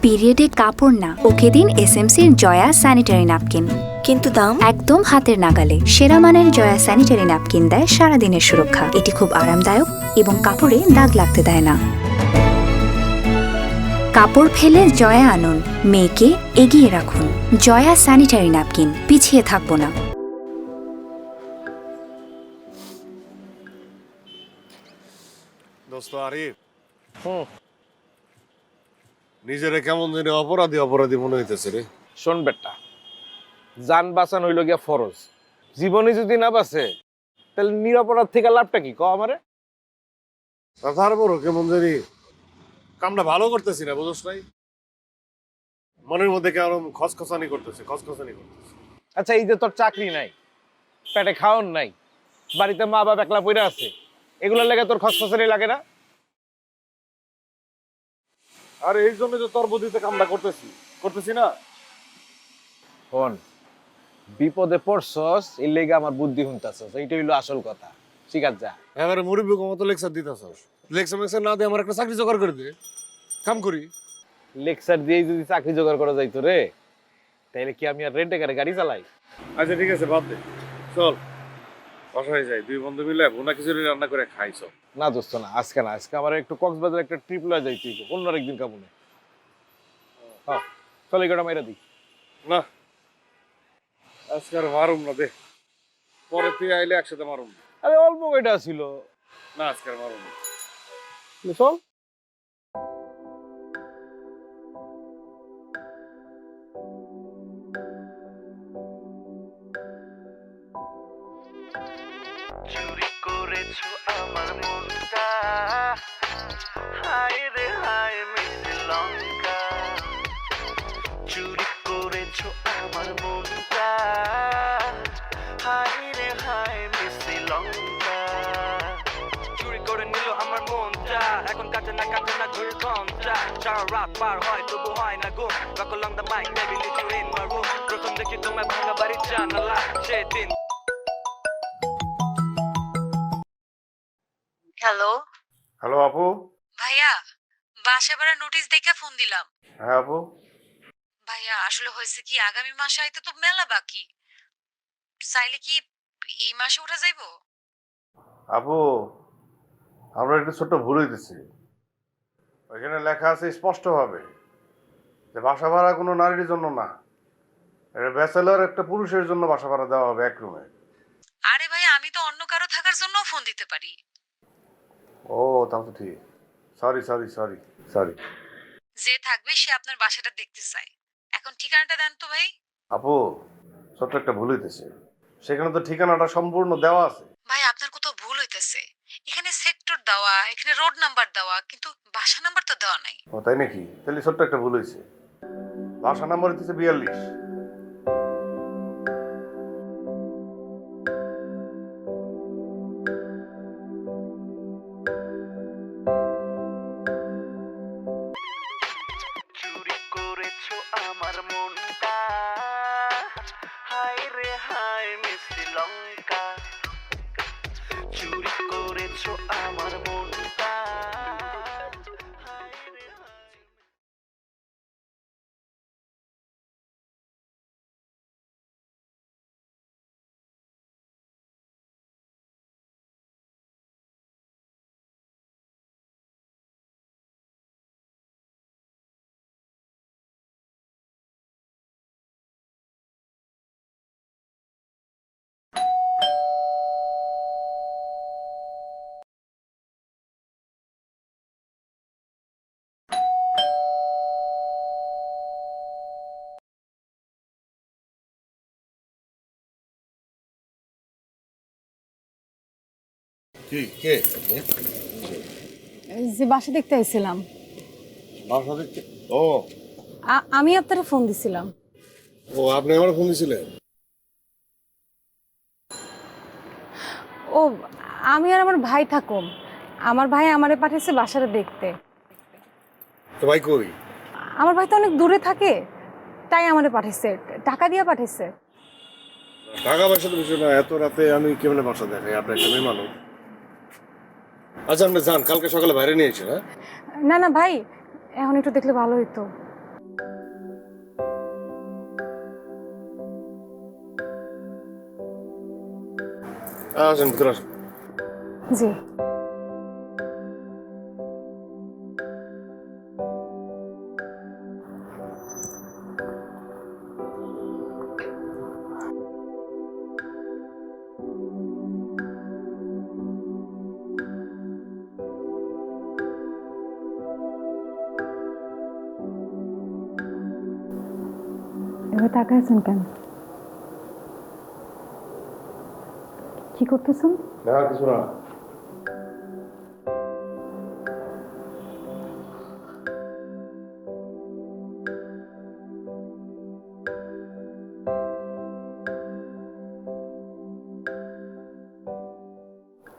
পিরিয়ডে কাপড় না, ওকে দিন এসএমসির জয়া স্যানিটারি ন্যাপকিন। কিন্তু দাম একদম হাতের নাগালে। সেরা মানের জয়া স্যানিটারি ন্যাপকিন দেয় সারাদিনের সুরক্ষা। এটি খুব আরামদায়ক এবং কাপড়ে দাগ লাগতে দেয় না। কাপড় ফেলে জয়া আনুন, মেয়েকে এগিয়ে রাখুন। জয়া স্যানিটারি ন্যাপকিন, পিছিয়ে থাকবো না। দোস্ত আরিফ, নিজেরে কেমন জানি অপরাধী অপরাধী মনে হইতেছে রে। শোন বেটা, জান বাঁচান হইল গিয়া ফরজ। জীবনে যদি না বাঁচে তাহলে নিরপরাধ থেকে লাভটা কি কও আমারে? তারপরও কেমন জানি কামটা ভালো করতেছি না, বুঝছ নাই? মনের মধ্যে কেমন খসখসানি করতেছে। আচ্ছা, এই যে তোর চাকরি নাই, পেটে খাওয়ান নাই, বাড়িতে মা বাবা একলা পইরা আছে, এগুলোর লেগে তোর খসখসানি লাগে না? আর এই জন্য যে তোর বুদ্ধিতে কামটা করতেছি না। শোন, বিপদে পড়ছস, এই লেগে আমার বুদ্ধি শুনতাছস, এইটা হইলো আসল কথা। ঠিক আছে, যা। এবারে মুরব্বী মতো লেকচার দিতেছস। লেকচার না দিয়ে আমার একটা চাকরি জোগাড় করে দে, কাম করি। লেকচার দিয়েই যদি চাকরি জোগাড় করা যাইতো রে, তাইলে কি আমি আর রেন্টে গাড়ি চালাই? আচ্ছা ঠিক আছে, বাদ দে, চল বাসায় যাই, দুই বন্ধু মিলে ভুনা খিচুড়ি রান্না করে খাইছ। না দোস্ত না, আজকে না, আজকে আমার একটু কক্সবাজার একটা ট্রিপ লয়ে যাইতে হইব, অন্য আরেকদিন কামনে। হ্যাঁ, চল এই কটা মাইরা দিই। না, আজকে আর মারুম না, দে, পরে তুই আইলে একসাথে মারুম। আরে অল্প কয়টা ছিল। না, আজকে আর মারুম না। চল। চুরি করেছো আমার মনটা, হায় রে হায় মিষ্টি লঙ্কা। চুরি করেছো আমার মনটা, হায় রে হায় মিষ্টি লঙ্কা। চুরি করে নিল আমার মনটা, এখন কাটে না ঘুরে ঘন্টা। সারা রাত পার হয় তবু হয় না ঘুম, Rock along the mic, baby need you in my room। প্রথম দেখি তোমার ভাঙা বাড়ির জানালা, সেদিন। হ্যালো হ্যালো আপু। ভাইয়া, বাসা ভাড়া নোটিশ দেখে ফোন দিলাম। হ্যাঁ আপু। ভাইয়া আসলে হয়েছে কি, আগামী মাসে আইতে তো মেলা বাকি, চাইলে কি এই মাসে উঠা যাইবো? আপু, আমরা একটা ছোট্ট ভুল হইতেছি। ওইখানে লেখা আছে স্পষ্টভাবে যে বাসা ভাড়া কোনো নারীর জন্য না, এটা ব্যাচেলর একটা পুরুষের জন্য বাসা ভাড়া দেওয়া হবে এক রুমে। আরে ভাইয়া, আমি তো অন্য কারো থাকার জন্য ফোন দিতে পারি। ও, তাহলে তো ঠিক। সরি। যে থাকবে সে আপনার বাসাটা দেখতে চায়। এখন ঠিকানাটা দেন তো ভাই। আপু, ছোট্ট একটা ভুল হইতেছে, সেখানে তো ঠিকানাটা সম্পূর্ণ দেওয়া আছে। ভাই আপনার কোথাও ভুল হইতেছে, এখানে সেক্টর দেওয়া, এখানে রোড নাম্বার দেওয়া, কিন্তু বাসা নাম্বার তো দেওয়া নাই। ও তাই নাকি? তাহলে ছোট্ট একটা ভুল হয়েছে। বাসা নাম্বার হইতেছে 42। চুরি করেছো আমার মনটা, হায় রে হায় মিষ্টি লঙ্কা। চুরি করেছো আমার মনটা, হায় রে হায়। কি কে? যে বাসা দেখতে আইছিলাম। বাসা দেখতে? ও আমি আপনারে ফোন দিছিলাম। ও, আপনি আমার ফোন দিয়েছিলেন? ও, আমি আর আমার ভাই থাকুম। আমার ভাই আমারে পাঠাইছে বাসাটা দেখতে। তো ভাই কই? আমার ভাই তো অনেক দূরে থাকে, তাই আমারে পাঠাইছে, টাকা দিয়ে পাঠাইছে। টাকা পয়সা তো বিষয় না, এত রাতে আমি কেমনে বাসা দেখাই? আপনার একটা মেয়ে মানুষ। আচ্ছা আপনি যান, কালকে সকালে বাইরে নিয়ে এসে। হ্যাঁ না না ভাই, এখন একটু দেখলে ভালো হইতো। আসেন ভিতরে আসেন। জি। এবার তাকায় আছেন কেন? কি করতেছেন? না কিছু না।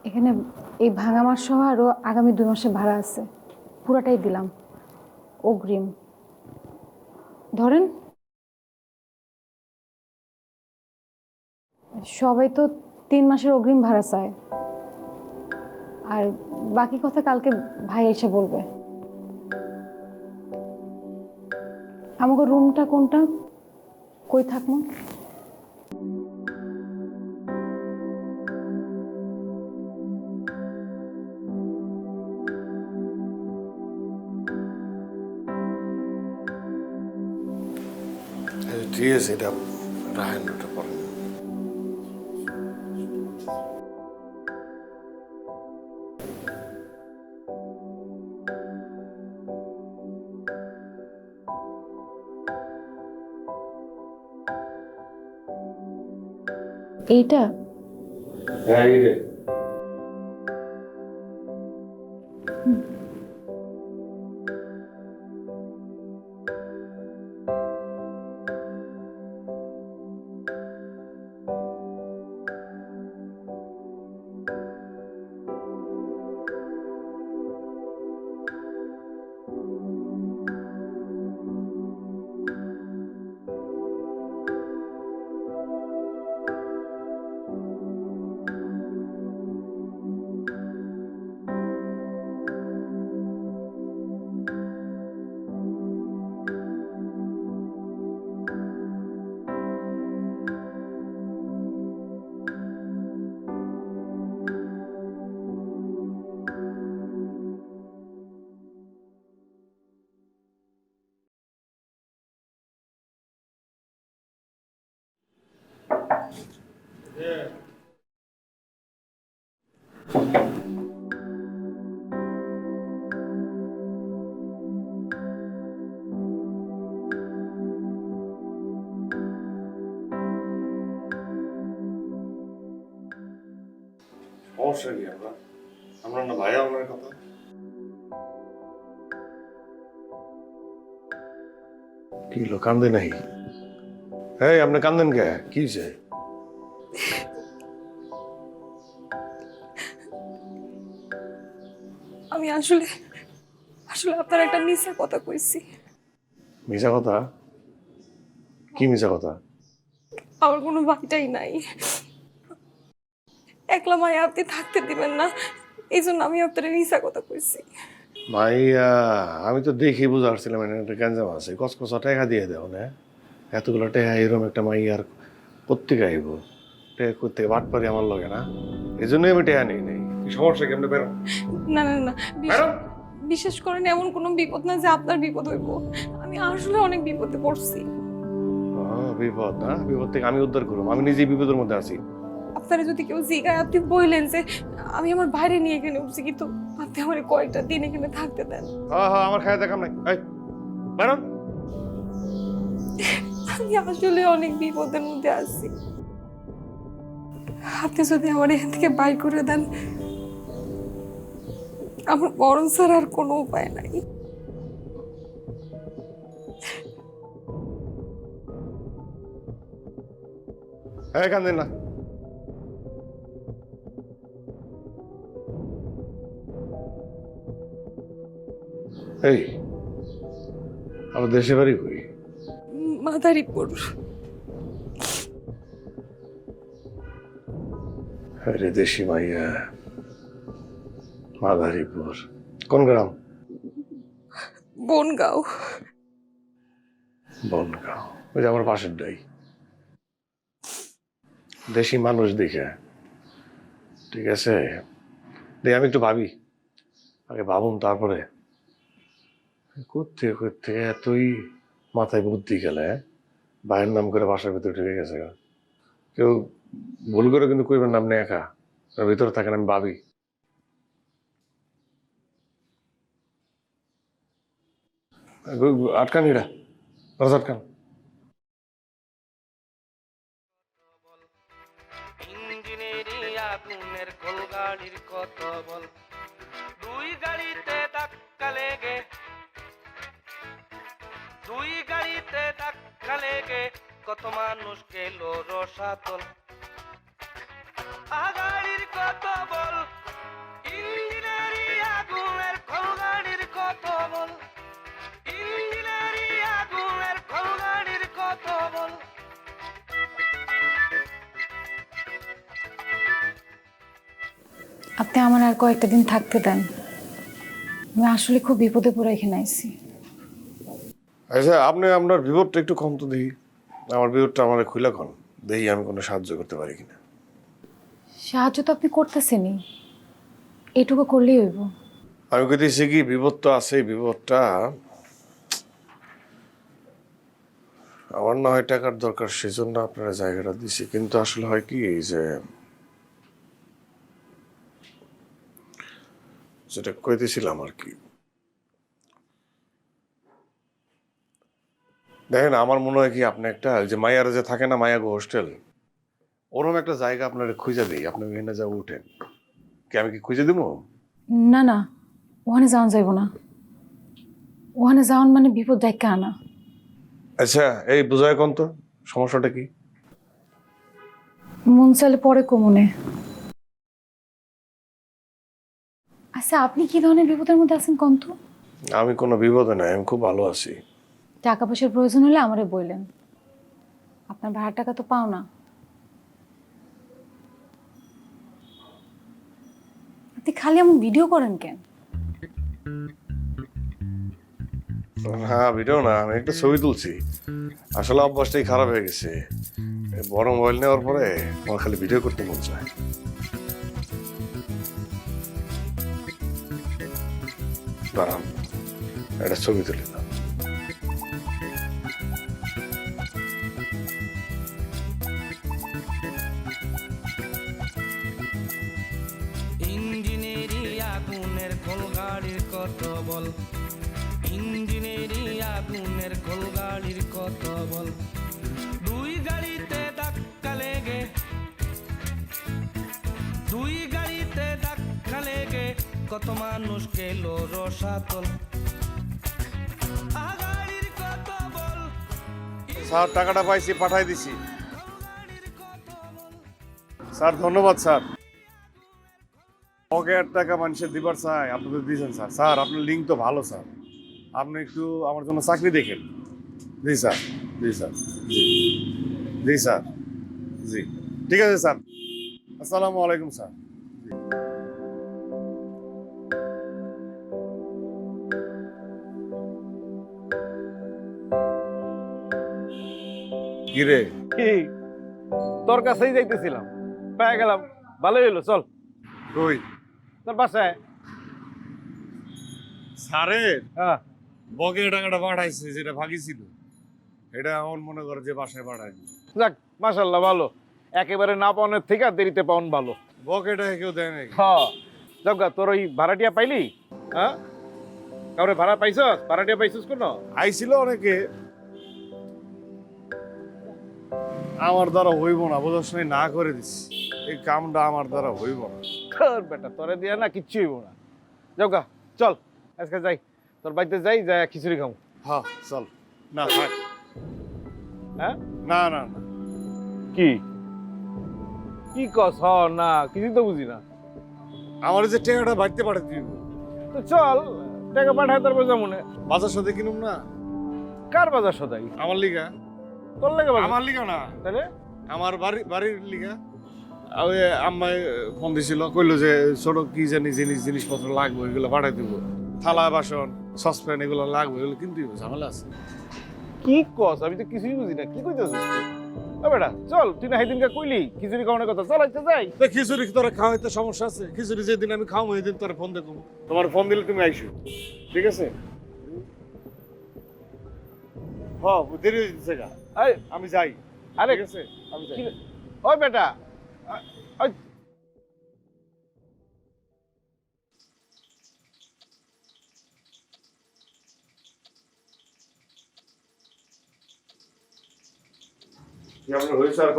এখানে এই ভাঙা মাস সহ আরো আগামী 2 মাসের ভাড়া আছে, পুরাটাই দিলাম অগ্রিম। ধরেন সবাই তো 3 মাসের অগ্রিম ভাড়া চায়, আর বাকি কথা কালকে ভাই এসে বলবে। আমাকে রুমটা কোনটা, কই থাকবো? ঠিক আছে, এটা রাহেন, ওটা পরে। এইটা হ্যাঁ এই রে। সমস্যা কি? আমরা আমরা না ভাইয়া ওনার কথা। কি হলো, কান্দে নাই? এই আপনি কান্দেন কে? কি হয়েছে? আমি আসলে আসলে আপনার একটা মিথ্যা কথা কইছি। মিছা কথা? কি মিছা কথা? আমার কোনো ভাইটাই নাই, একলা মায়া আপনি থাকতে দিবেন না, এই জন্য আমি আপনার মিথ্যা কথা কইছি। মাইয়া, আমি তো দেখি বুঝতে পারছিলাম একটা গ্যাঞ্জাম আছে। কসকসা টাকা দিয়ে দেও না, এতগুলো টাকা এরকম একটা মাইয়ার প্রত্যেকে আইব। টাকা করতে বাট পারি আমার লগে না, এই জন্যই আমি টাকা নেই নাই। কি সমস্যা কি? আপনি বেরো। না না না, বেরো। বিশেষ করেন এমন কোনো বিপদ না যে আপনার বিপদ হইব। আমি আসলে অনেক বিপদে পড়ছি। বিপদ না? বিপদ থেকে আমি উদ্ধার করবো? আমি নিজেই বিপদের মধ্যে আছি। আপনারা যদি কেউ জিগায় আপনি বললেন যে আমি আমার বাইরে নিয়ে এখানে উঠছি, কিন্তু আপনি আমার কয়েকটা দিন এখানে থাকতে দেন। হ্যাঁ হ্যাঁ, আমার খায় দেখাম নাই। এই বেরো। আমি আসলে অনেক বিপদের মধ্যে আছি, আপনি যদি আমার এখান থেকে বাইর করে দেন, আমার মরণ ছাড়া আর কোনো উপায় নাই। হ্যাঁ, কান্দেন না। এই আমার দেশে বাড়ি কই? মাদারীপুর। আরে দেশি মাইয়া, মাদারীপুর কোন গ্রাম? বনগাঁও। বনগাঁও, ওই যে আমার পাশের ডাই। দেশি মানুষ দেখে ঠিক আছে, আমি একটু ভাবি, আগে ভাবুন তারপরে। কোথেকে কোথেকে এতই মাথায় বুদ্ধি গেলে, ভাইয়ের নাম করে বাসার ভিতরে ঢুকে গেছে। কেউ ভুল করে কিন্তু কইবেন নাম নেই, একা ওর ভিতরে থাকেন, আমি ভাবি। আটকান এরা, দরজা আটকান। ইঞ্জিনেরই আগুনের কলগাড়ির কত বল, দুই গাড়িতে ধাক্কা লেগে, দুই গাড়িতে ধাক্কা লেগে কত মানুষ গেল রসাতল। আগাড়ির কত বল, ইঞ্জিনেরই আগুনের কলগাড়ির কত বল, ইঞ্জিনেরই আগুনের কলগাড়ির কত বল। আপনি আমার আর কয়েকটা দিন থাকতে দেন, আমি আসলে খুব বিপদে পড়ে এখানে আইছি। আচ্ছা, আপনি আপনার বিপদটা একটু কম তো দেখি, আমার বিপদটা আমার খুলে কন দেখি আমি কোনো সাহায্য করতে পারি কিনা। সাহায্য তো আপনি করতেছেনই, এটুকু করলেই হইব। আমি কইতেছি কি, বিপদ তো আছে, বিপদটা আমার না হয় টাকার দরকার, সেজন্য আপনারা জায়গাটা দিছি। কিন্তু আসলে হয় কি যে, যেটা কইতেছিলাম আর কি, দেখেন আমার মনে হয় কি, আপনি একটা যে মায়ার যে থাকে না, মায়াগো হোস্টেল, ওরকম একটা জায়গা আপনারা খুঁজে দিই, আপনি ওখানে যা উঠেন। কি আমি কি খুঁজে দিব? না না, ওখানে যাওয়ান যাইব না, ওখানে যাওয়ান মানে বিপদ দেখা আনা। আচ্ছা, এই বুঝায় কোন তো সমস্যাটা কি? মন চাইলে পরে কমনে। আচ্ছা, আপনি কি ধরনের বিপদের মধ্যে আছেন কন্ত? আমি কোনো বিপদে নাই, আমি খুব ভালো আছি। টাকা পয়সার প্রয়োজন হলে আমারে বললেন, আপনার ভাড়ার টাকা তো পাও না। আপনি খালি এমন ভিডিও করেন কেন? হ্যাঁ, ভিডিও না, আমি একটা ছবি তুলছি। আসলে অভ্যাসটাই খারাপ হয়ে গেছে, এই বড় মোবাইল নেওয়ার পরে আমার খালি ভিডিও করতে মন চায়। দাঁড়ান, একটা ছবি তুলে দাও। ইঞ্জিনেরই আগুনের কলগাড়ির কত বল, ইঞ্জিনেরই আগুনের কলগাড়ির কত বল, দুই গাড়িতে ধাক্কা লেগে, দুই গাড়িতে ধাক্কা লেগে কত মানুষ গেল রসাতল। আগাড়ির কত বল, স্যার, টাকাটা পাইছি, পাঠাই দিছি। স্যার ধন্যবাদ স্যার। পকেট টাকা মানুষের দিবার চাই, আপনি তো দিয়েছেন স্যার। স্যার আপনার লিঙ্ক তো ভালো স্যার, আপনি একটু আমার জন্য চাকরি দেখেন। জি স্যার, জি স্যার, জি জি স্যার, জি ঠিক আছে স্যার। আসসালামু আলাইকুম স্যার। কি রে? কি তোর কাছেই যাইতেছিলাম, পেয়ে গেলাম, ভালোই হলো। চল কই? তোর বাসায়। স্যারের হ্যাঁ, বকের টাকাটা পাঠাইছে, যেটা বাকি ছিল এটা আমার মনে করে যে বাসায় পাঠায়নি। যাক মাশাল্লাহ, ভালো। একেবারে না পাওনের থেকে দেরিতে পাওন ভালো। বকেটা কেউ দেয় নাকি? হ্যাঁ, যাক গা, তোর ওই ভাড়াটিয়া পাইলি? হ্যাঁ, কাউরে ভাড়া পাইছস? ভাড়াটিয়া পাইছস কোন? আইছিল অনেকে, আমার দ্বারা হইব না, বোঝাস নাই, না করে দিছি। এই কামটা আমার দ্বারা হইব না। কর বেটা, তোরে দিয়া না কিচ্ছু হইব না। যাক গা, চল আজকে যাই, তোর বাড়িতে যাই, যাই খিচুড়ি খাবো। হ্যাঁ চল। না থাক। হ্যাঁ, না না না, কি কি কস? হ না, কিছুই তো বুঝি না। আমার যে টাকাটা বাড়িতে পাঠাতে দিব। তো চল, টাকা পাঠায় তারপর যাবো না। বাজার সাথে কিনুম না। কার বাজার সদাই? আমার লিগা। তোর লাগে বাজার? আমার লিগা না, তাহলে আমার বাড়ির লিগা। ওই আম্মাই ফোন দিছিল, কইলো যে ছোট কি জানি জিনিসপত্র লাগবে, এগুলো পাঠাই দিব। থালা বাসন সসপ্যান এগুলো লাগবে, এগুলো কিনতে হবে, ঝামেলা আছে। কি কস? আমি তো কিছুই বুঝি না, কি কইতেছিস? বেটা চল, তুই না সেদিনকে কইলি খিচুড়ি খাওয়ানোর কথা, চল আজকে যাই। খিচুড়ি তোরা খাওয়াইতে সমস্যা আছে? খিচুড়ি যেদিন আমি খাওয়াবো সেদিন তোর ফোন দেখো। তোমার ফোন দিলে তুমি আইসো, ঠিক আছে? হ্যাঁ, দেরি হয়ে যাচ্ছে গা। আরে আমি যাই, আরে ঠিক আছে? আমি যাই। কি- ওই বেটা, ওই কি আপনার হয়েছে আর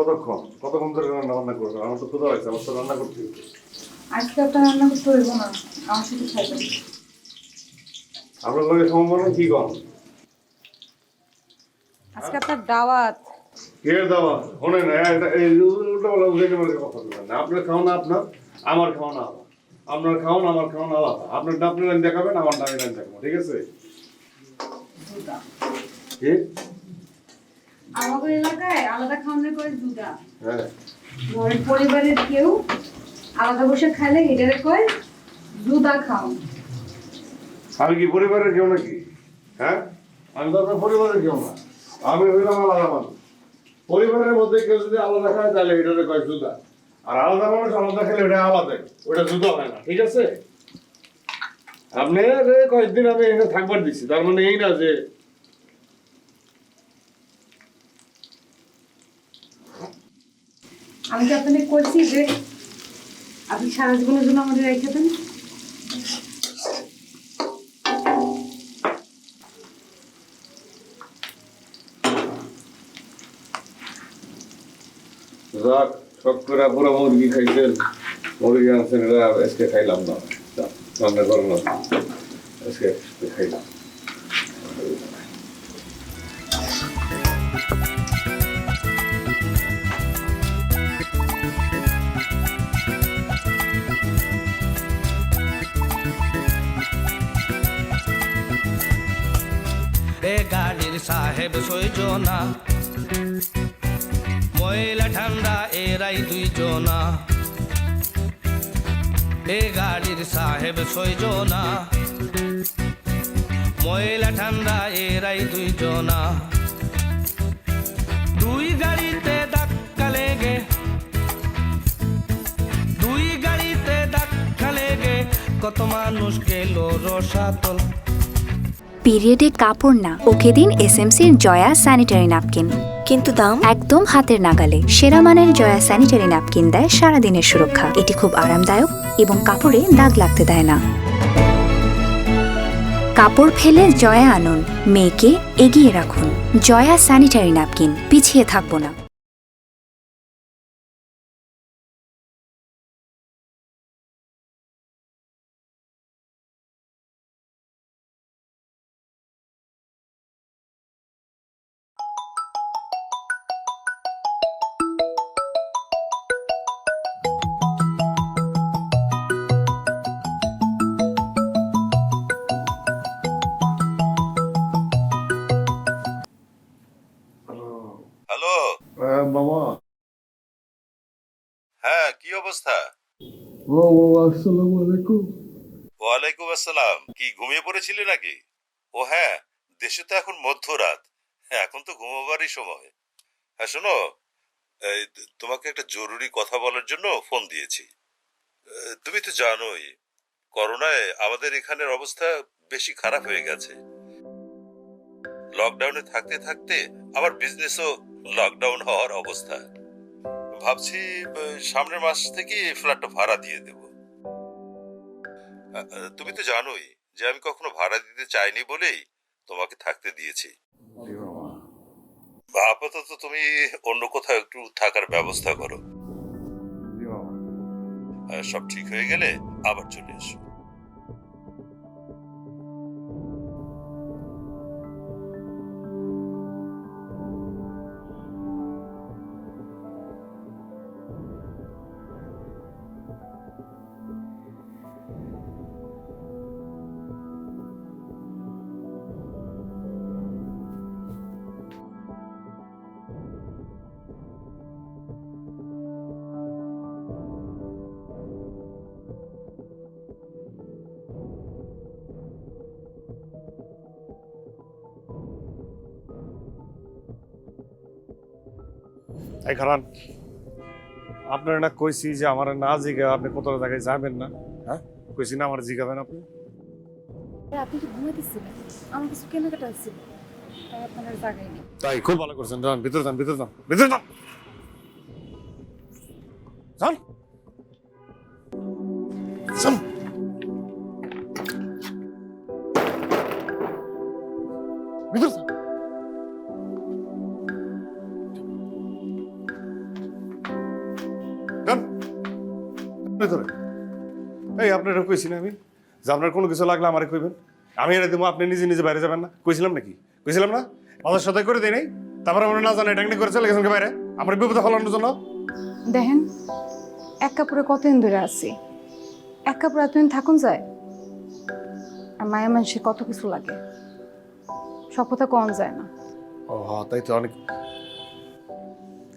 কতক্ষণ ধরে রান্না বান্না করবেন? আমার তো ক্ষুধা হয়েছে, আমার তো রান্না করতে হবে। আজকে আপনার রান্না করতে হইব না, আমার সাথে খাইবেন। আপনার লগে সম্ভব না কি কম? আজকে আপনার দাওয়াত। কে দেওয়া শোনেন, এই উল্টা বলা উঠে কথা বলবেন না। আপনার খাওয়ানো আপনার, আমার খাওয়ানো আমার। আপনার খাওয়ান আমার খাওয়ানো আলাদা। আপনার আপনি লাইন দেখাবেন, আমার নামে লাইন দেখাবো, ঠিক আছে? কি? আমাদের এলাকায় আলাদা খাওয়ানোর করে দুটা। হ্যাঁ, ঘরের পরিবারের কেউ আলাদা বসে খাইলে এটারে কয় জুদা খাও। আমি কি পরিবারের কেউ নাকি? হ্যাঁ, আমি তো আপনার পরিবারের কেউ না। আমি হইলাম আলাদা মানুষ। পরিবারের মধ্যে কেউ যদি আলাদা খায় তাহলে এটারে কয় জুদা। আর আলাদা মানুষ আলাদা খেলে ওটা আলাদা, ওটা জুদা হয় না, ঠিক আছে? আপনি কয়েকদিন আমি এখানে থাকবার দিচ্ছি, তার মানে এই না যে আমি কি আপনাকে কইছি যে আপনি সারা জীবনের জন্য আমাদের রেখে দেন? যাক, শখ করে পুরো মুরগি খাইছেন, মুরগি আনছেন, এটা আজকে খাইলাম না, রান্না করো না, আজকে খাইলাম। এ গাড়ির সাহেব সইজনা, ময়লা ঠান্ডা এরাই দুইজনা। এ গাড়ির সাহেব সইজনা, ময়লা ঠান্ডা এরাই দুইজনা। দুই গাড়িতে ধাক্কা লেগে, দুই গাড়িতে ধাক্কা লেগে কত মানুষ গেল রসাতল। পিরিয়ডে কাপড় না, ওকে দিন এসএমসির জয়া স্যানিটারি ন্যাপকিন। কিন্তু দাম একদম হাতের নাগালে সেরা মানের জয়া স্যানিটারি ন্যাপকিন দেয় সারাদিনের সুরক্ষা। এটি খুব আরামদায়ক এবং কাপড়ে দাগ লাগতে দেয় না। কাপড় ফেলে জয়া আনুন, মেয়েকে এগিয়ে রাখুন। জয়া স্যানিটারি ন্যাপকিন, পিছিয়ে থাকবো না। হ্যালো। মামা, হ্যাঁ, কি অবস্থা? আসসালামু আলাইকুম। ওয়ালাইকুম আসসালাম। কি ঘুমিয়ে পড়েছিলে নাকি? ও হ্যাঁ, দেশে তো এখন মধ্যরাত, হ্যাঁ, এখন তো ঘুমাবারই সময়। হ্যাঁ শোনো, এই তোমাকে একটা জরুরি কথা বলার জন্য ফোন দিয়েছি। তুমি তো জানোই করোনায় আমাদের এখানের অবস্থা বেশি খারাপ হয়ে গেছে। লকডাউনে থাকতে থাকতে আমার বিজনেসও লকডাউন হওয়ার অবস্থা। ভাবছি সামনের মাস থেকে ফ্ল্যাটটা ভাড়া দিয়ে দেব। তুমি তো জানোই যে আমি কখনো ভাড়া দিতে চাইনি বলেই তোমাকে থাকতে দিয়েছি। আপাতত তুমি অন্য কোথাও একটু থাকার ব্যবস্থা করো। সব ঠিক হয়ে গেলে আবার চলে এসো। এই খারান, আপনার না কইছি যে আমার না জিগা আপনি কত জায়গায় যাবেন না, হ্যাঁ কইছি না আমার জিগাবেন আপনি। আপনি তো ঘুমাইতেছিলেন, আমার কিছু কেনাকাটা আছে, তাই আপনার জায়গায় নেই। তাই খুব ভালো করছেন, যান ভিতরে যান, ভিতরে যান, ভিতরে যান, যান যান। ভিতরে যান। যান ভিতরে। এই আপনারা কইছি না আমি যে আপনার কোনো কিছু লাগলে আমারে কইবেন, আমি এনে দেবো, আপনি নিজে নিজে বাইরে যাবেন না, কইছিলাম নাকি? কইছিলাম না? আমাদের সাথে করে দেয় নাই, তারপরে আমরা না জানি টেকনিক করে চলে গেছেন বাইরে আমার বিপদে ফলানোর জন্য। দেখেন, এক কাপড়ে কতদিন ধরে আছি, এক কাপড়ে এতদিন থাকুন যায়। আর মায়া মানুষের কত কিছু লাগে, সব কথা কম যায় না। ও হ্যাঁ, তাই তো অনেক,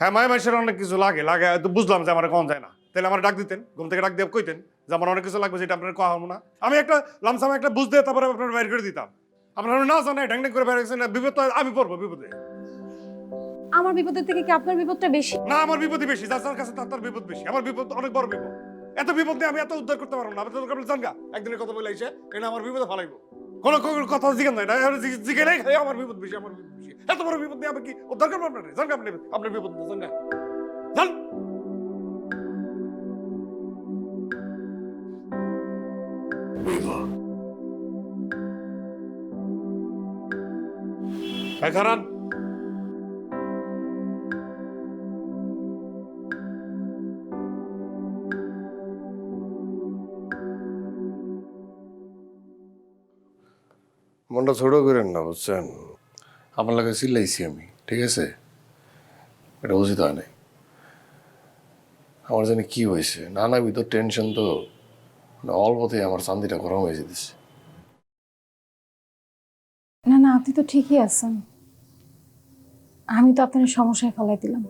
হ্যাঁ মায়ের মানুষের অনেক কিছু লাগে লাগে, তো বুঝলাম যে আমার কম যায় না, তাহলে আমার ডাক দিতেন, ঘুম থেকে ডাক দিয়ে কইতেন যে আমার অনেক কিছু লাগবে, যেটা আপনার কোয়া হবো না, আমি একটা লামসাম একটা বুঝ দিয়ে তারপরে আপনার বাইর করে দিতাম। আপনারা না জানে ঢ্যাংড্যাং করে বাইরে গেছেন, বিপদ তো আমি পড়বো বিপদে। আমার বিপদের থেকে কি আপনার বিপদটা বেশি? না, আমার বিপদই বেশি, যার যার কাছে তার বিপদ বেশি, আমার বিপদ অনেক বড় বিপদ। এত বিপদ নিয়ে আমি এত উদ্ধার করতে পারবো না, জানগা একদিনের কথা বলে এসে এটা আমার বিপদে ফালাইবো, কোনো কথা জিজ্ঞেস নাই, জিজ্ঞে নাই খাই আমার বিপদ বেশি, আমার বিপদ বেশি, এত বড় বিপদ নিয়ে আমি কি উদ্ধার করবো আপনার? জানগা আপনি আপনার বিপদ জানগা জান। খারান মনটা ছোট করেন না, বুঝছেন? আমার লাগে চিল্লাইছি আমি, ঠিক আছে? এটা উচিত হয় নাই। আমার জানি কি হয়েছে, নানা ভিতর টেনশন, তো অল্পতেই আমার চান্দিটা গরম হয়ে যেতেছে। না না, আপনি তো ঠিকই আছেন, আমি তো আপনার সমস্যায় ফেলাই দিলাম।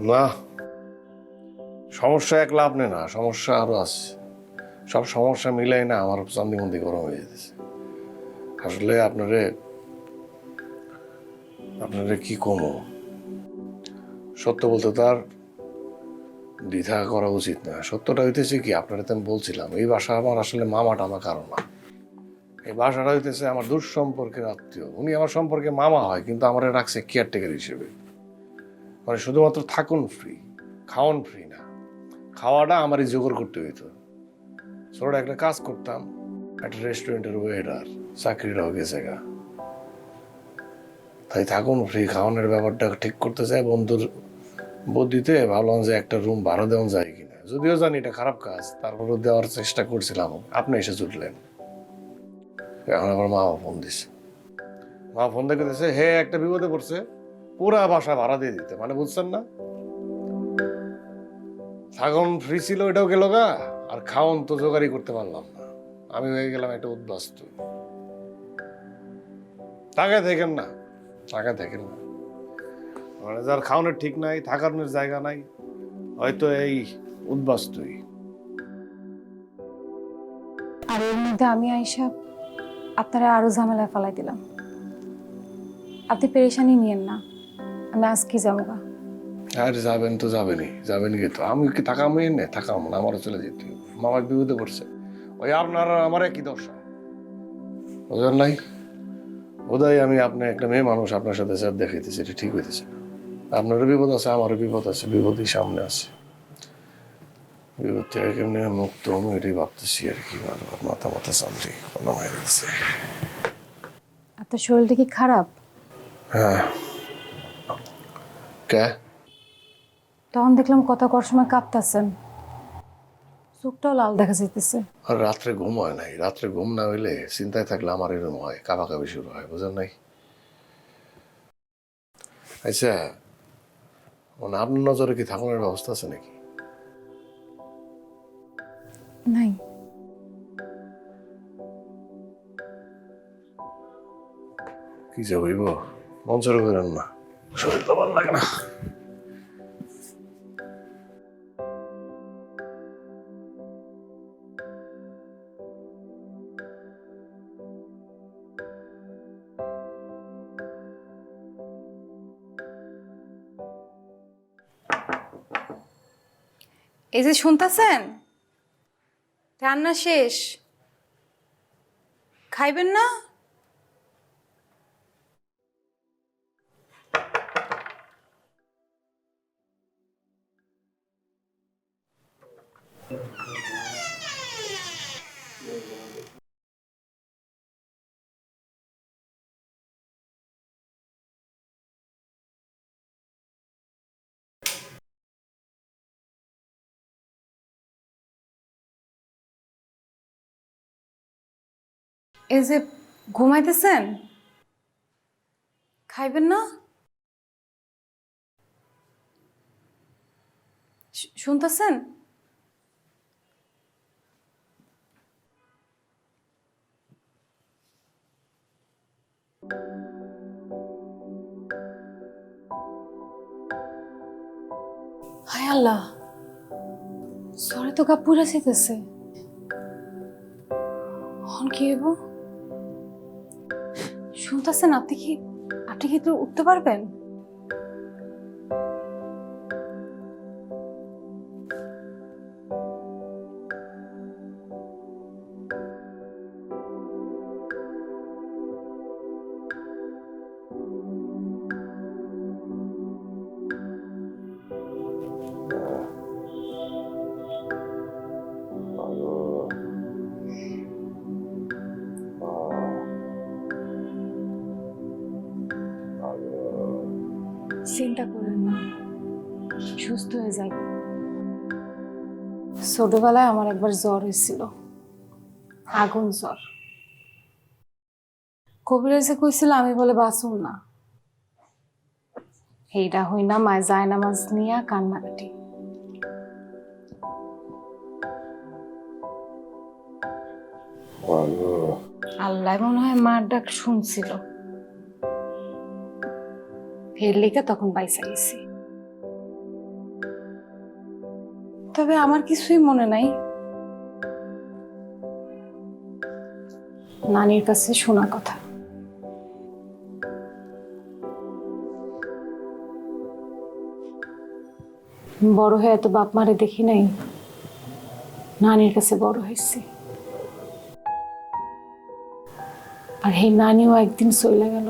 না, সমস্যা একলা আপনি না, সমস্যা আরো আছে, সব সমস্যা মিলাই না আমার চান্দি মন্দি গরম হয়ে যেতেছে। আসলে আপনারে কি কমো, সত্য বলতে তার দ্বিধা করা উচিত না। সত্যটা হইতেছে কি, আপনারা তো আমি বলছিলাম, এই বাসা আমার আসলে মামা টামা কারো না, এই বাসাটা হইতেছে আমার দূর সম্পর্কের আত্মীয়। উনি আমার সম্পর্কে মামা হয়, কিন্তু আমার রাখছে কেয়ারটেকার হিসেবে, মানে শুধুমাত্র থাকুন ফ্রি, খাওয়ান ফ্রি না, খাওয়াটা আমারই জোগাড় করতে হইতো। ছোট একটা কাজ করতাম, একটা রেস্টুরেন্টের ওয়েটার, চাকরিটাও গেছে গা, তাই থাকুন ফ্রি, খাওয়ানোর ব্যাপারটা ঠিক করতে চাই। বন্ধুর বুদ্ধিতে ভাবলাম যে একটা রুম ভাড়া দেওয়া যায় কিনা, যদিও জানি এটা খারাপ কাজ, তারপরেও দেওয়ার চেষ্টা করছিলাম। আপনি এসে জুটলেন, এখন আবার মা ফোন দিছে, মা ফোন দেখে দিচ্ছে হে একটা বিপদে পড়ছে, পুরা বাসা ভাড়া দিয়ে দিতে, মানে বুঝছেন না? থাকুন ফ্রি ছিল এটাও গেল গা, আর খাওন তো জোগাড়ই করতে পারলাম না, আমি হয়ে গেলাম একটা উদ্বাস্তু। টাকা দেখেন না, টাকা দেখেন না, মানে যার খাওয়ানোর ঠিক নাই, থাকার জায়গা নাই, হয়তো এই উদ্বাস্তুই। আর এর মধ্যে আমি আইসা আপনারা আরো ঝামেলায় ফেলাই দিলাম। আপনি পেরেশানি নিয়েন না, আমি আজকে যাবো গা। আর যাবেন তো যাবেনই কিন্তু আমি কি থাকাম না, থাকাম না, আমারও চলে যেতে হবে। মামার বিপদে পড়ছে, ওই আপনার আর আমার একই দশা, বুঝলেন নাই? বোধহয় আমি আপনার একটা মেয়ে মানুষ আপনার সাথে স্যার দেখাইতেছি, এটা ঠিক হইতেছে না। আপনারও বিপদ আছে, আমারও বিপদ আছে, বিপদই সামনে আছে, বিপদ থেকে কেমনি মুক্ত আমি এটাই ভাবতেছি আর কি। মাথা মাথা সামনে কোনো হয়ে গেছে। আপনার শরীরটা কি খারাপ? হ্যাঁ। কে? তখন দেখলাম কথা কর সময় কাঁপতেছেন, চোখটাও লাল দেখা যাইতেছে। আর রাত্রে ঘুম হয় নাই, রাত্রে ঘুম না হইলে চিন্তায় থাকলে আমার এরকম হয়, কাঁপাকাঁপি শুরু হয়, বুঝেন নাই? আচ্ছা, মানে আপনার নজরে কি থাকুনের ব্যবস্থা আছে নাকি? নাই। কি যে হইব, মন চড়ে করেন না, শরীর তো ভালো লাগে না। এই যে শুনতেছেন, রান্না শেষ, খাইবেন না? এই যে ঘুমাইতেছেন, খাইবেন না? শুনতেছেন? হায় আল্লাহ, সরে তো কাপুরা ছিতেছে। হন কি হইব? শুনতেছেন? আপনি কি একটু উঠতে পারবেন? চিন্তা করেন না, সুস্থ হয়ে যাবে। ছোটবেলায় আমার একবার জ্বর হয়েছিল, আগুন জ্বর। কবিরাজে কইছিল আমি বলে বাঁচুম না। এইটা হই না, মায় যায় নামাজ নিয়া কান্নাকাটি। আল্লাহ মনে হয় মার ডাক শুনছিল, এর লেগে তখন বাইসা গেছি। তবে আমার কিছুই মনে নাই, নানির কাছে শোনা কথা। বড় হয়ে এত বাপ মারে দেখি নাই, নানির কাছে বড় হয়েছি। আর এই নানিও একদিন চলে গেল।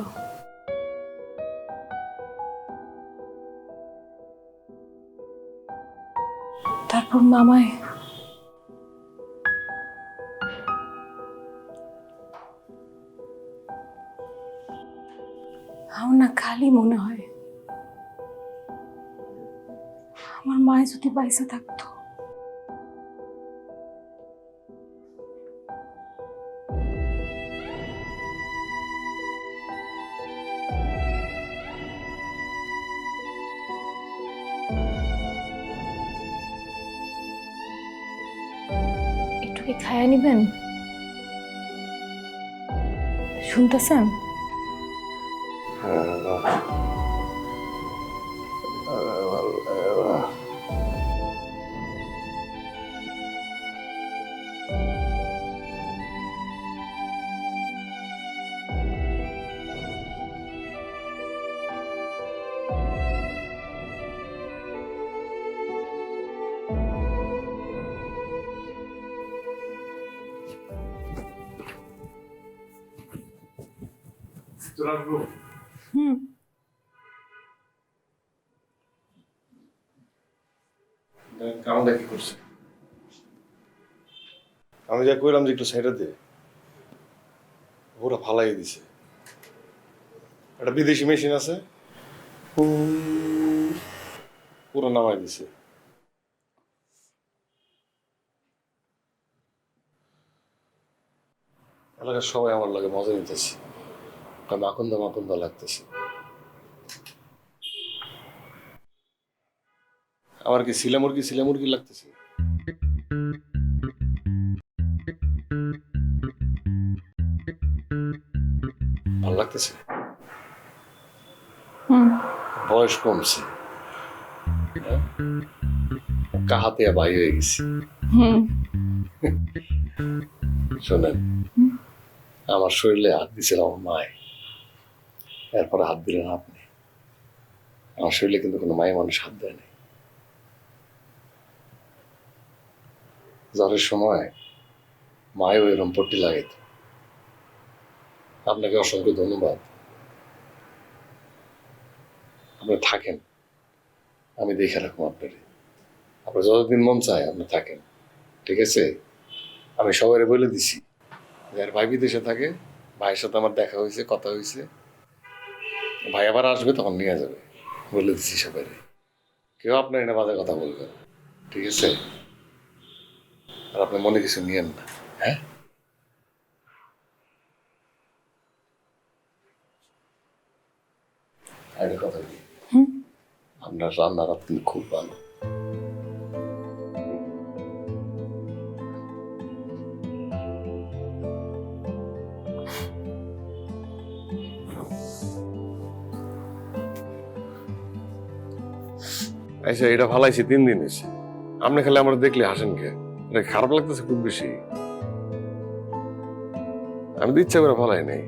তারপর মামায় আমার না খালি মনে হয় আমার মায় যদি বাইসা থাকতো। একটু কি খায়া নিবেন? শুনতেছেন? হুম। কামটা কি করছে? আমি যা কইলাম যে একটু সাইডে দে, ওরা ফালাই দিছে। একটা বিদেশি মেশিন আছে, পুরো নামাই দিছে। এলাকার সবাই আমার লাগে মজা নিতেছে, মাকুন্দ মাকুন্দ লাগতেছে। আমার কি সিলামুরগি লাগতেছে? ভালো লাগতেছে? বয়স কমছে, কাহাতে বাই হয়ে গেছি। শোনেন, আমার শরীরে হাত দিয়েছিল আমার মায়, এরপরে হাত দিলেন আপনি। আমার শরীরে কিন্তু কোনো মায়ের মানুষ হাত দেয় নাই। জ্বরের সময় মায়েও এরম পট্টি লাগাইত। আপনাকে অসংখ্য ধন্যবাদ। আপনি থাকেন, আমি দেখে রাখবো আপনারে। আপনার যতদিন মন চায় আপনি থাকেন, ঠিক আছে? আমি সবাই বলে দিছি যার ভাই বিদেশে থাকে, ভাইয়ের সাথে আমার দেখা হয়েছে, কথা হয়েছে, ভাই আবার আসবে তখন নিয়ে যাবে, বলে দিছি সবাই। কেউ আপনার এনে বাজে কথা বলবে না, ঠিক আছে? আর আপনি মনে কিছু নিয়েন না, হ্যাঁ? একটা কথা বলি, আপনার রান্নার আপনি খুব ভালো। আচ্ছা, এটা ফালাইছি 3 দিন হয়েছে, আপনি খালি আমরা দেখলে হাসেন কে? এটা খারাপ লাগতেছে খুব বেশি। আমি তো ইচ্ছা করে ফালাই নাই।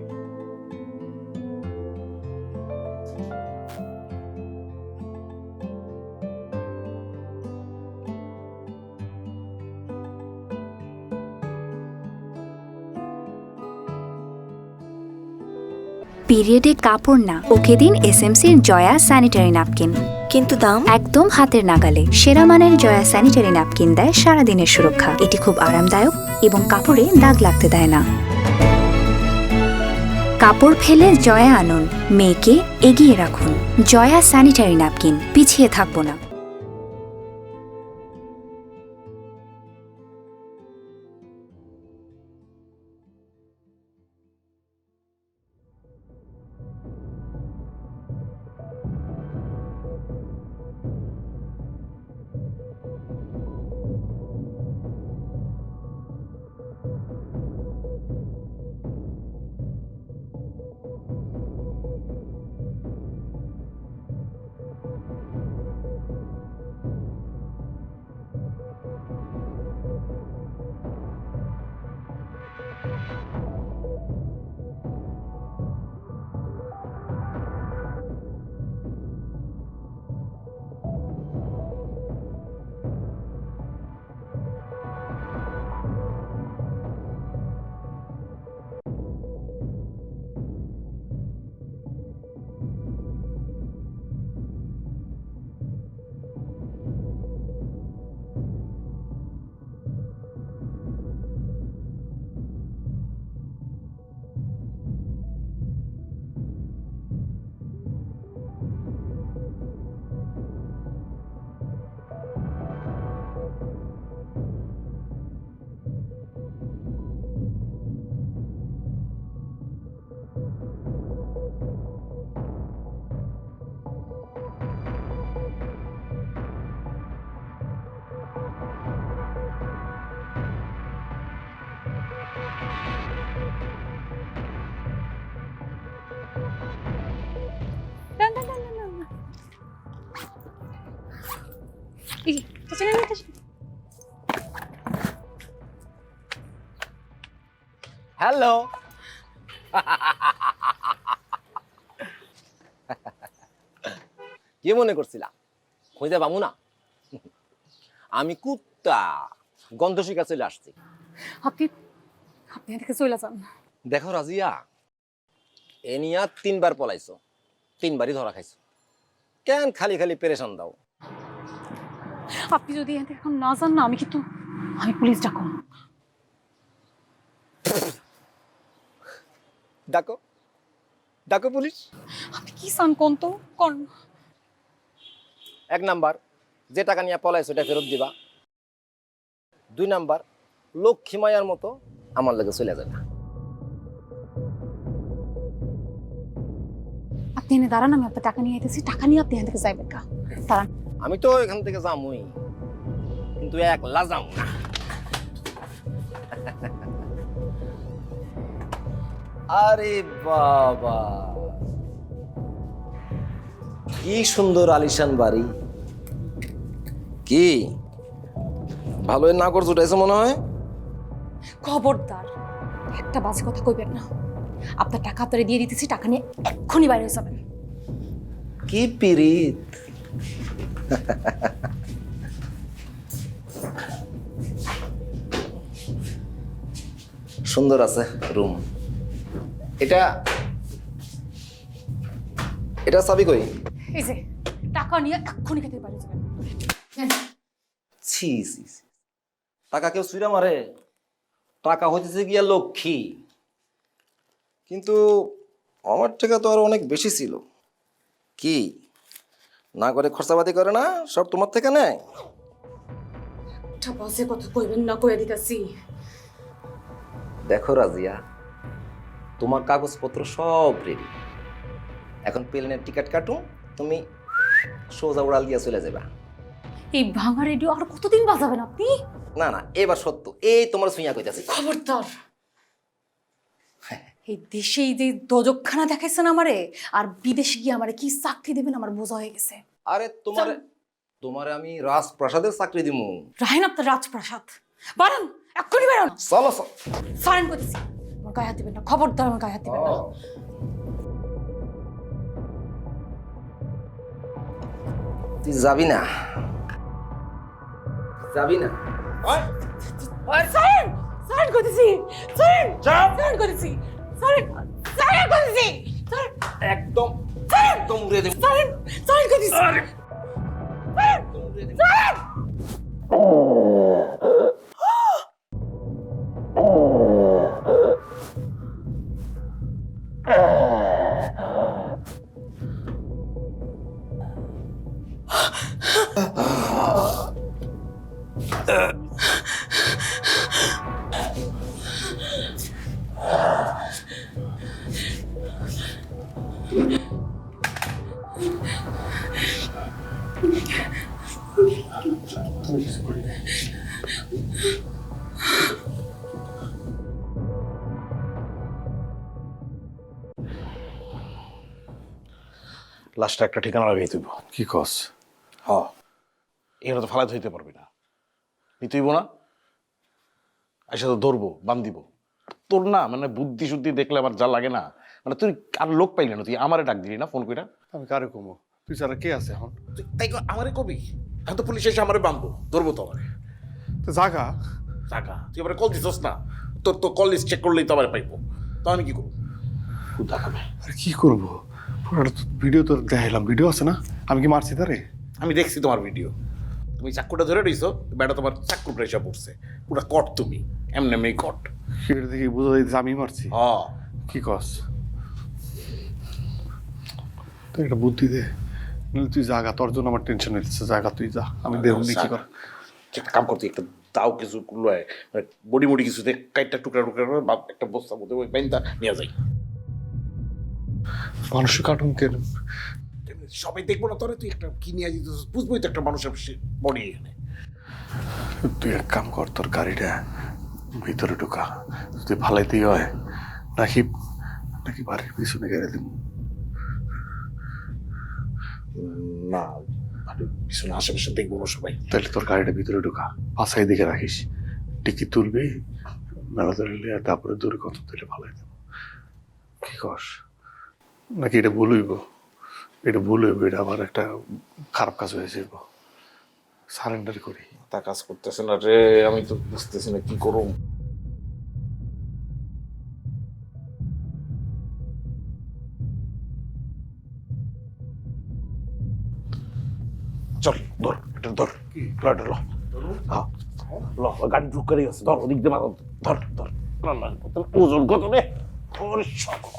পিরিয়ডে কাপড় না, ওকে দিন এসএমসির জয়া স্যানিটারি ন্যাপকিন। কিন্তু দাম একদম হাতের নাগালে সেরা মানের জয়া স্যানিটারি ন্যাপকিন দেয় সারাদিনের সুরক্ষা। এটি খুব আরামদায়ক এবং কাপড়ে দাগ লাগতে দেয় না। কাপড় ফেলে জয়া আনুন, মেয়েকে এগিয়ে রাখুন। জয়া স্যানিটারি ন্যাপকিন, পিছিয়ে থাকবো না। হ্যালো। কি মনে করছিলাম খুঁজে পাবো না? আমি কুত্তা গন্ধ শিকা চলে আসছি। আপনি আপনি এদিকে চলে যান। দেখো রাজিয়া, এ নিয়া 3 বার পলাইছো, 3 বারই ধরা খাইছো। কেন খালি খালি পেরেশান দাও? আপনি যদি এখন না যান না, আমি পুলিশ ডাকো। ডাকো ডাকো পুলিশ। আপনি কি চান কোন তো কোন? 1 নাম্বার, যে টাকা নিয়ে পলাইছো এটা ফেরত দিবা। 2 নাম্বার, লক্ষ্মী মায়ার মতো আমার লাগে চলে যাবে। আপনি এনে দাঁড়ান, আমি আপনার টাকা নিয়ে আইতেছি। টাকা নিয়ে আপনি এখান থেকে যাইবেন কা? দাঁড়ান। আমি তো এখান থেকে যামই, কিন্তু একলা যাম না। আরে বাবা, কি সুন্দর আলিশান বাড়ি! কি ভালোই না করে জুটাইছে মনে হয়। খবরদার একটা বাজে কথা কইবেন না। আপনার টাকা আপনারে দিয়ে দিতেছি, টাকা নিয়ে এক্ষুনি বাইরে হয়ে যাবেন। কি পিরিত! সুন্দর আছে রুম। এটা এটা চাবি কই? এই যে টাকা নিয়ে এক্ষুনি খেতে পারি যাবেন। ছি ছি ছি। টাকা কেউ চুরা মারে? টাকা হইতেছে গিয়া লক্ষ্মী, কিন্তু আমার টাকা তো আরো অনেক বেশি ছিল। কি না করে খরচাপাতি করে না, সব তোমার থেকে নেয়? একটা বাজে কথা কইবেন না, কইয়া দিতেছি। দেখো রাজিয়া, তোমার কাগজপত্র সব রেডি। এখন প্লেনের টিকিট কাটো, তুমি সোজা উড়াল দিয়া চলে যাবা। এই ভাঙা রেডিও আর কতদিন বাজাবেন আপনি? না না, এবার সত্য, এই তোমার সুইয়া কইতাছি। খবরদার, এই দেশেই যে দজকখানা দেখাইছেন আমারে, আর বিদেশে গিয়ে আমারে কি চাকরি দেবেন আমার বোঝা হয়ে গেছে। আরে তোমারে আমি রাজপ্রাসাদের চাকরি দিমু। রাহেন আপনার রাজপ্রাসাদ, বাড়ান এক্ষুনি বেরোন। চলো চলো। সারেন করতেছি, আমার গায়ে হাত দিবেন না, খবরদার আমার গায়ে হাত দিবেন না। তুই যাবি না, যাবি না। সারেন, সারেন করতেছি, সারেন, সারেন করতেছি, সারেন, সারেন করতেছি, সারেন, একদম সারেন, একদম উড়ে দেব। সারেন, সারেন করতেছি, সারেন, সারেন। লাস্টটা একটা ঠিকানা লাগাই তুইব। কি কস? হ, এখানে তো ফালাই ধইতে পারবি না, নিতেইব না। আইসা তো ধরবো, বান দিব। তোর না মানে বুদ্ধি শুদ্ধি দেখলে আমার যা লাগে না, মানে তুই আর লোক পাইলি না, তুই আমারে ডাক দিলি না ফোন কইরা। আমি কারে কমো? তুই ছাড়া কে আছে এখন? তাই আমারে কবি, এখন তো পুলিশ এসে আমারে বানবো, ধরবো তো আমারে। তো জাগা টাকা তুই আমার কল দিছস না, তোর তো কল লিস্ট চেক করলেই তো আমার পাইবো। তো আমি কি করবো? দেখাবে আরে কি করবো? ভিডিও তো দেখাইলাম, ভিডিও আছে না? আমি কি মারছি তারে? আমি দেখছি তোমার ভিডিও, তুমি চাক্কুটা ধরে রইছো, বেটা তোমার চাক্কুর প্রেশার পড়ছে, পুরো কট তুমি, এমনি এমনি কট। সেটা দেখি বোঝা যাইতেছে আমি মারছি। হ, কি কস? তুই একটা বুদ্ধি দে, নাহলে তুই জাগা, তোর জন্য আমার টেনশন হইতেছে। জাগা তুই যা, আমি দেখুন কি কর। একটা কাম করতে, একটা দাও কিছু লয়, মানে বডি মডি কিছু দেখ, কাইটটা টুকরা টুকরা করে বা একটা বস্তা মধ্যে ওই পাইনটা নিয়ে যাই। মানুষের কার্টুন কেন? সবাই দেখবো না তোরে, তুই একটা কি নিয়ে যেতে বুঝবোই তো একটা মানুষের বডি এখানে। তুই এক কাম কর, তোর গাড়িটা ভিতরে ঢুকা, যদি ফালাইতেই হয়, নাকি নাকি বাড়ির পিছনে গেড়ে দিব। না পিছনে আশেপাশে দেখবো না সবাই। তাহলে তোর গাড়িটা ভিতরে ঢুকা, পাশাই দিকে রাখিস, টিকি তুলবি, মেলা ধরলে তারপরে দূরে কত তুলে ফালাই দেব। কি কস? নাকি এটা ভুল হইব? এটা ভুল হইব, এটা আবার একটা খারাপ কাজ হয়ে যাইব। সারেন্ডার করি। তা কাজ করতেছে না রে, আমি তো বুঝতেছি না কি করুম। চল ধর, এটা ধর, গাড়িটা ল, হ্যাঁ ল, গাড়ি ঢুক করে গেছে, ধর ওদিক দিয়ে ধর ধর, ওজন কত রে, ওর সকল।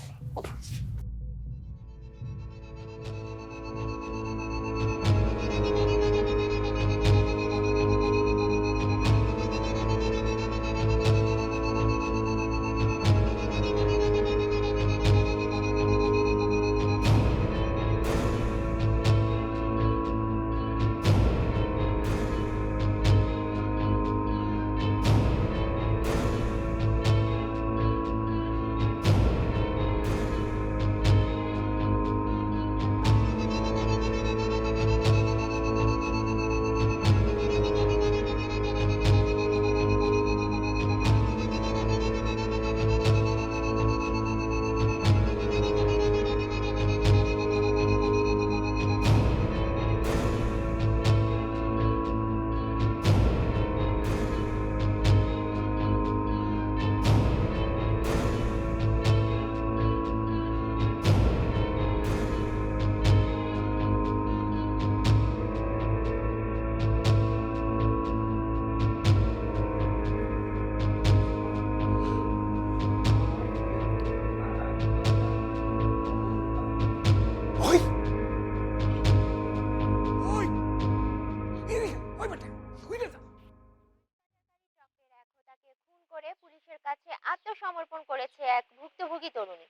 ভুক্তভোগী তরুণী।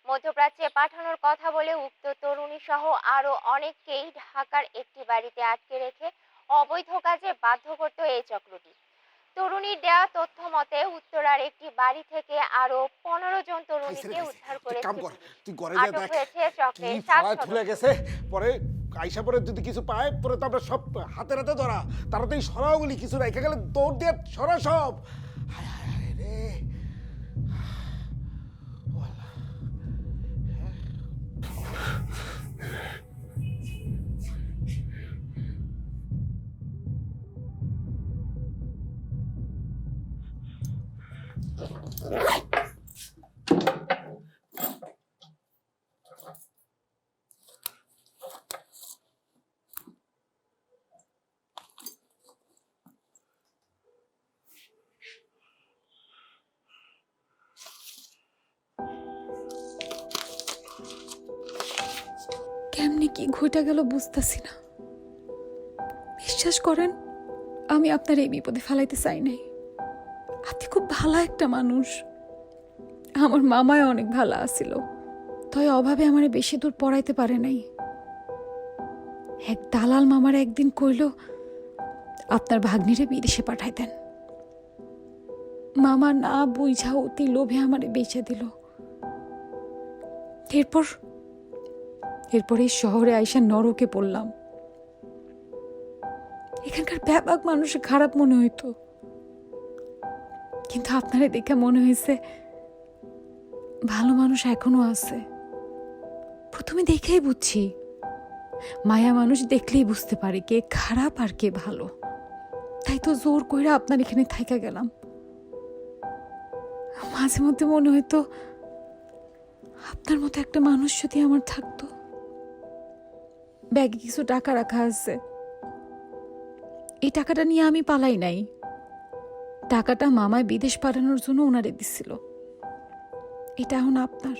মধ্যপ্রাচ্যে পাঠানোর কথা বলে উক্ত তরুণী সহ আরো অনেককেই ঢাকার একটি বাড়িতে আটকে রেখে অবৈধ কাজে বাধ্য করত এই চক্রটি। তরুণীর দেয়া তথ্য মতে উত্তরার একটি বাড়ি থেকে আরো 15 জন তরুণীকে উদ্ধার করেছে পুলিশ। তুই ঘরে আটক হয়েছে চক্রে 7 সদস্য। গেছে পরে আইসা পরে যদি কিছু পায় পরে তো আমরা সব হাতে হাতে ধরা তাড়াতাড়ি সরাগুলি কিছু রেখে গেলে দৌড় দিয়ে সরা সব। হায় হায় হায় রে। ও আল্লাহ। কেমনি কি ঘটা গেল বুঝতেছি না। বিশ্বাস করেন, আমি আপনার এই বিপদে ফেলাইতে চাই নাই। আপনি খুব ভালো একটা মানুষ। আমার মামায় অনেক ভালো আছিল, তাই অভাবে আমারে বেশি দূর পড়াইতে পারে নাই। এক দালাল মামার একদিন কইল আপনার ভাগ্নিরে বিদেশে পাঠাই দেন। মামা না বুঝা অতি লোভে আমারে বেচে দিল। এরপর এই শহরে আইসা নরকে পড়লাম। এখানকার ব্যাপক মানুষের খারাপ মনে হইতো, কিন্তু আপনারে দেখে মনে হয়েছে ভালো মানুষ এখনো আছে। প্রথমে দেখেই বুঝছি, মায়া মানুষ দেখলেই বুঝতে পারে কে খারাপ আর কে ভালো। তাই তো জোর কইরা আপনার এখানে থাইকা গেলাম। মাঝে মধ্যে মনে হইতো আপনার মতো একটা মানুষ যদি আমার থাকতো। ব্যাগে কিছু টাকা রাখা আছে, এই টাকাটা নিয়ে আমি পালাই নাই। টাকাটা মামায় বিদেশ পাঠানোর জন্য ওনারে দিছিল। এটা এখন আপনার।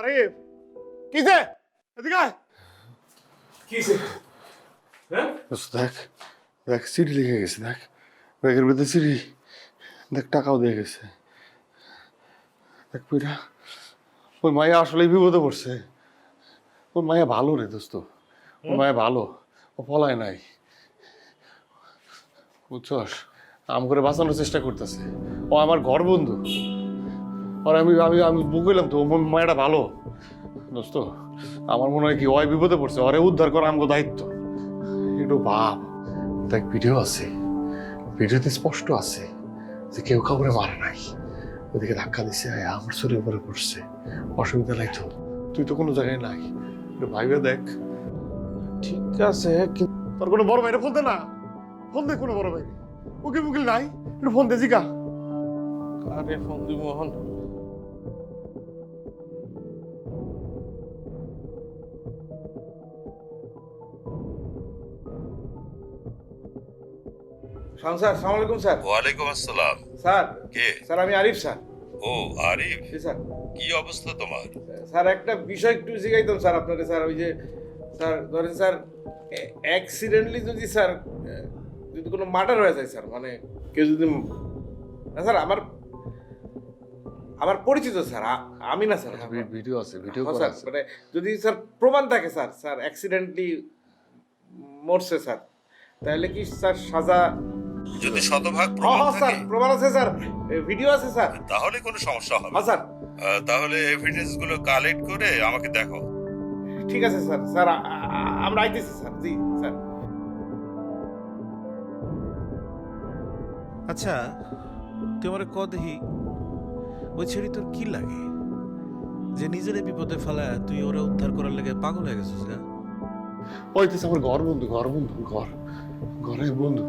আরিফ কিসে এদিকে আয়। দেখ দেখ চিঠি লিখে গেছে, দেখ ব্যাগের ভিতরে চিঠি, দেখ টাকাও দিয়ে গেছে। দেখ পুরা ওই মায়া আসলে বিপদে পড়ছে। ওই মায়া ভালো রে দোস্ত, ওই মায়া ভালো, ও পলায় নাই, বুঝছস? আম করে বাঁচানোর চেষ্টা করতেছে। ও আমার ঘর বন্ধু, আর আমি আমি আমি বুঝলাম তো মায়াটা ভালো দোস্ত। আমার মনে হয় কি ওই বিপদে পড়ছে, ওরে উদ্ধার করা আমগো দায়িত্ব। একটু ভাব, দেখ ভিডিও আছে, ভিডিওতে স্পষ্ট আছে যে কেউ কাউরে মারে নাই। ওদিকে ধাক্কা দিছে, আমার শরীরের উপরে পড়ছে, অসুবিধা নাই তো? তুই তো কোনো জায়গায় নাই, একটু ভাইবে দেখ। ঠিক আছে, কিন্তু তোর কোনো বড় ভাইরে ফোন দে না, ফোন দে কোনো বড় ভাই। উকিল মুকিল নাই, একটু ফোন দে জিকা। আরে ফোন দিব মোহন। স্যার আসসালামু আলাইকুম স্যার। ওয়ালাইকুম আসসালাম। স্যার কে? স্যার আমি আরিফ স্যার। ও আরিফ, জি স্যার। কি অবস্থা তোমার? স্যার একটা বিষয় একটু জিজ্ঞাইতাম স্যার আপনাকে। স্যার ওই যে স্যার ধরেন স্যার অ্যাক্সিডেন্টলি যদি স্যার যদি কোনো মার্ডার হয়ে যায় স্যার, মানে কেউ যদি না স্যার, আমার পরিচিত স্যার, আমি না স্যার, ভিডিও আছে, ভিডিও হ্যাঁ করা স্যার, আছে। মানে যদি স্যার প্রমাণ থাকে স্যার, স্যার অ্যাক্সিডেন্টলি মরছে স্যার, তাহলে কি স্যার সাজা? যদি শতভাগ হ্যাঁ প্রমাণ স্যার, থাকে প্রমাণ আছে স্যার, ভিডিও আছে স্যার। তাহলে কোনো সমস্যা হবে হ্যাঁ না। স্যার। তাহলে এভিডেন্স গুলো কালেক্ট করে আমাকে দেখো। ঠিক আছে স্যার। স্যার আমরা আইতেছি স্যার। জি স্যার। আচ্ছা, তুই আমার ক দেখি, ওই ছেড়ি তোর কি লাগে যে নিজের বিপদে ফেলা তুই ওরা উদ্ধার করার লেগে পাগল হয়ে গেছিস? ওই তো আমার ঘর বন্ধু, ঘর বন্ধু, ঘরের বন্ধু।